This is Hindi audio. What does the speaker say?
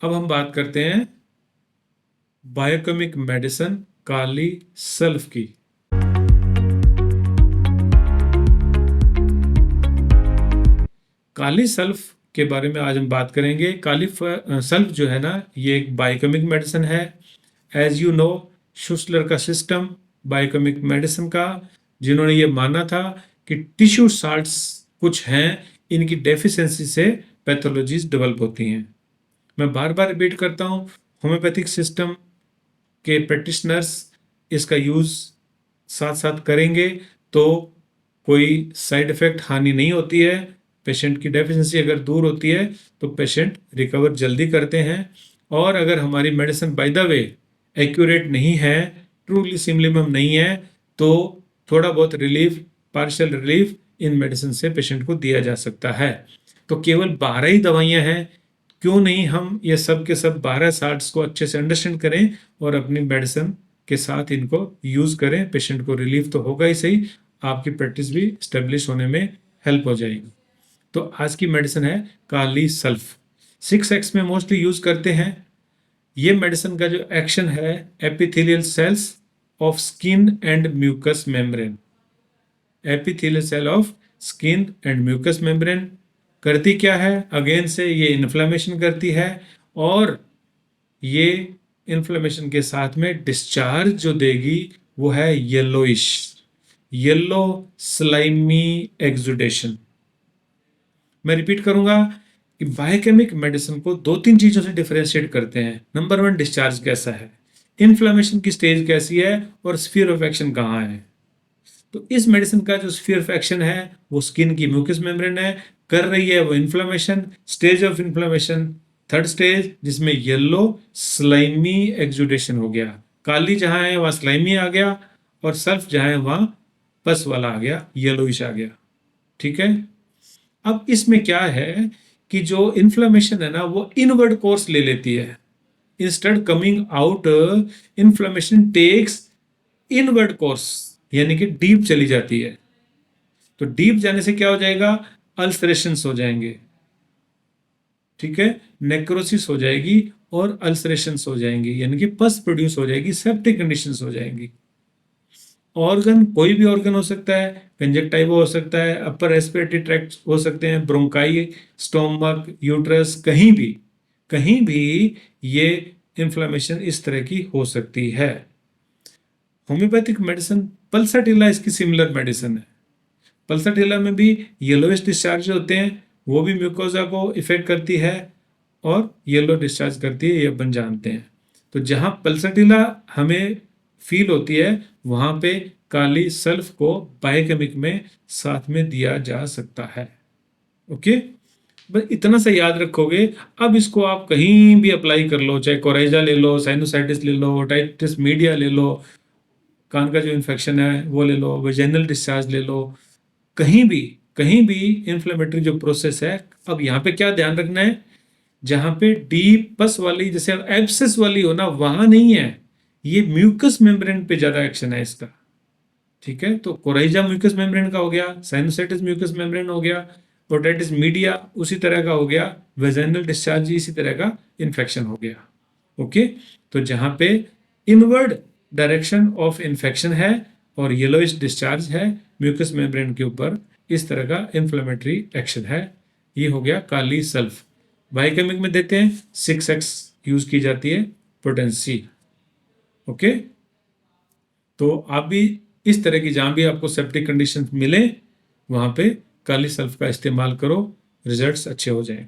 अब हम बात करते हैं बायोकेमिक मेडिसिन काली सल्फ की। काली सल्फ के बारे में आज हम बात करेंगे। काली सल्फ जो है ना, ये एक बायोकेमिक मेडिसिन है। एज यू नो, शुस्लर का सिस्टम बायोकेमिक मेडिसिन का, जिन्होंने ये माना था कि टिश्यू साल्ट्स कुछ हैं, इनकी डेफिशिएंसी से पैथोलॉजीज डेवलप होती हैं। मैं बार बार रिपीट करता हूँ, होम्योपैथिक सिस्टम के प्रैक्टिशनर्स इसका यूज़ साथ साथ करेंगे तो कोई साइड इफ़ेक्ट हानि नहीं होती है। पेशेंट की डेफिशिएंसी अगर दूर होती है तो पेशेंट रिकवर जल्दी करते हैं। और अगर हमारी medicine by the way accurate नहीं है, ट्रूली सिमिलम नहीं है, तो थोड़ा बहुत relief, partial relief in medicine से पेशेंट को दिया जा सकता है। तो केवल 12 ही दवाइयाँ हैं, क्यों नहीं हम ये सब के सब 12 साल्ट्स को अच्छे से अंडरस्टैंड करें और अपनी मेडिसिन के साथ इनको यूज़ करें। पेशेंट को रिलीफ तो होगा ही सही, आपकी प्रैक्टिस भी स्टेब्लिश होने में हेल्प हो जाएगी। तो आज की मेडिसिन है काली सल्फ। 6X में मोस्टली यूज़ करते हैं। ये मेडिसिन का जो एक्शन है, epithelial cells of skin and mucus membrane, epithelial cell of skin and mucus membrane करती क्या है? अगेन से ये इन्फ्लेमेशन करती है, और ये इन्फ्लेमेशन के साथ में डिस्चार्ज जो देगी वो है येलोइश, येलो स्लाइमी एक्सुडेशन। मैं रिपीट करूंगा कि बायोकेमिक मेडिसिन को 2-3 चीजों से डिफरेंशिएट करते हैं। नंबर 1, डिस्चार्ज कैसा है, इन्फ्लेमेशन की स्टेज कैसी है, और स्फीयर ऑफ एक्शन कहाँ है। तो इस मेडिसिन का जो स्फीयर ऑफ एक्शन है वो स्किन की म्यूकस मेम्ब्रेन है, कर रही है वो inflammation. Stage of inflammation 3rd stage, जिसमें येलो स्लाइमी एक्सुडेशन हो गया। काली जहां है वहां स्लाइमी आ गया, और सल्फ जहां है वहां पस वाला आ गया, येलोइश आ गया। ठीक है। अब इसमें क्या है कि जो इन्फ्लेमेशन है ना वो इनवर्ड कोर्स ले लेती है। Instead coming out, inflammation takes inward course, यानी कि डीप चली जाती है। तो डीप जाने से क्या हो जाएगा? अल्सरेशंस हो जाएंगे। ठीक है, नेक्रोसिस हो जाएगी और अल्सरेशंस हो जाएंगी, यानी कि पस प्रोड्यूस हो जाएगी, सेप्टिक कंडीशंस हो जाएंगी। ऑर्गन कोई भी ऑर्गन हो सकता है, कंजक्टाइवा हो सकता है, अपर रेस्पिरेटरी ट्रैक्ट हो सकते हैं, ब्रोंकाई, स्टोमक, यूट्रस, कहीं भी ये इन्फ्लेमेशन इस तरह की हो सकती है। होम्योपैथिक मेडिसिन पल्साटिला इसकी सिमिलर मेडिसिन है। पल्साटिला में भी येलोइश डिस्चार्ज होते हैं, वो भी म्यूकोजा को इफेक्ट करती है और येलो डिस्चार्ज करती है, ये अपन जानते हैं। तो जहां पल्साटिला हमें फील होती है वहां पे काली सल्फ को बायोकेमिक में साथ में दिया जा सकता है। ओके, बस इतना सा याद रखोगे। अब इसको आप कहीं भी अप्लाई कर लो, चाहे कोराइजा ले लो, साइनोसाइटिस ले लो, ओटाइटिस मीडिया ले लो, कान का जो इन्फेक्शन है वो ले लो, वेजाइनल डिस्चार्ज ले लो, कहीं भी इन्फ्लेमेटरी जो प्रोसेस है। अब यहाँ पे क्या ध्यान रखना है, जहां पे डीप पस वाली जैसे एब्सेस वाली हो ना, वहां नहीं है, ये म्यूकस मेम्ब्रेन पे ज्यादा एक्शन है इसका। ठीक है, तो कोराइजा म्यूकस मेम्ब्रेन का हो गया, साइनोसाइटिस म्यूकस मेम्ब्रेन हो गया, ओटाइटिस मीडिया उसी तरह का हो गया, वेजाइनल डिस्चार्ज इसी तरह का इन्फेक्शन हो गया। ओके, तो जहां पे इनवर्ड डायरेक्शन ऑफ इन्फेक्शन है और येलोइश डिस्चार्ज है म्यूकस मेम्ब्रेन के ऊपर, इस तरह का इन्फ्लेमेटरी एक्शन है, ये हो गया काली सल्फ। बायोकेमिक में देते हैं 6X यूज की जाती है, पोटेंसी। ओके, तो आप भी इस तरह की जहां भी आपको सेप्टिक कंडीशन मिले वहां पे काली सल्फ का इस्तेमाल करो, रिजल्ट्स अच्छे हो जाएंगे।